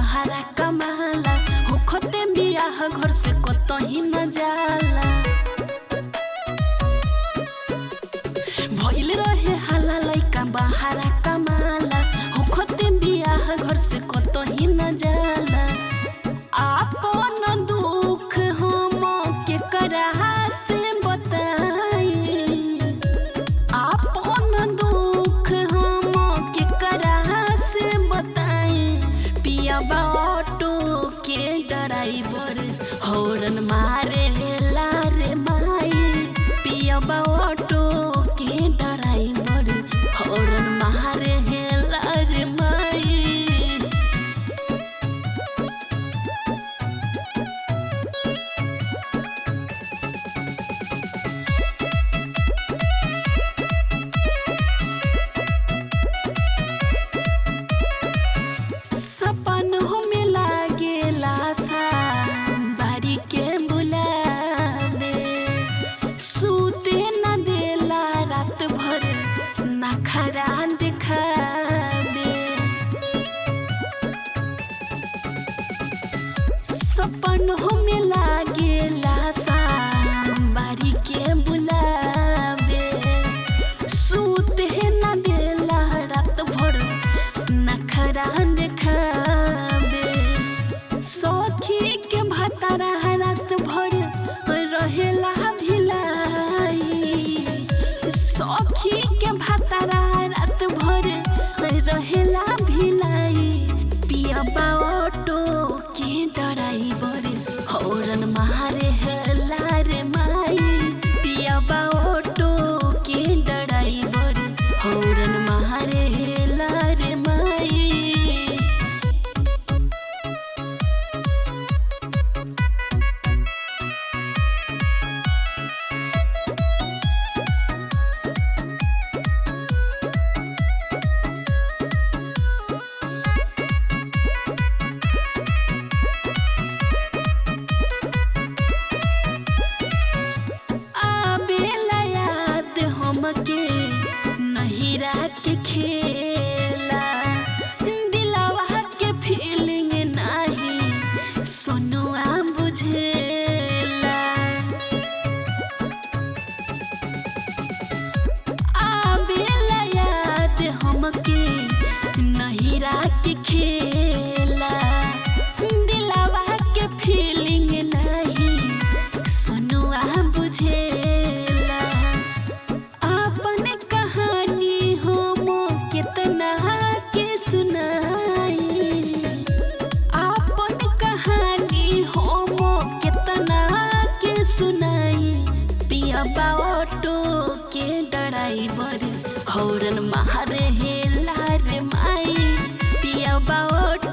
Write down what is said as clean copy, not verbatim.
बहारा कमाला होखते बियाह घर से कतही न जाला। भइल रहे हाला लइका बहारा कमाला होखते बियाह घर से कतही न जाला। आपन दुख हम केकरा से बताई, आपन दुख हम केकरा से बताई। पियाबा ऑटो के ड्राइवर हॉर्न मारे रे माई। पियाबा ऑटो के ड्राइवर हॉर्न मारे रे माई। सपन हमें लागेला सा बारी के बुलावे, सूते न देला रात भर नखरा दिखावे। सपन हमें लागेला सा बारी के बुलावे, सूते न देला रात भर नखरा दिखावे। सखी के भतारा रात भर रहेला भिलाई, सखी के भतारा रात भर रहेला भिलाई। पियाबा ऑटो के ड्राइवर हॉर्न मारे रे माई। पियाबा ऑटो के ड्राइवर हॉर्न मारे रे माई। आबेला याद हमके नहिरा के खेला, दिलवा के फीलिंग नाही सोनुआ बुझेला। आबेला याद हमके नहिरा के खेला, दिलवा के फीलिंग नाही सोनुआ बुझेला। आपन कहानी हम कितना के सुनाई, आपन कहानी हम कितना के सुनाई। पियाबा ऑटो के ड्राइवर हॉर्न मारे रे माई। पियाबा ऑटो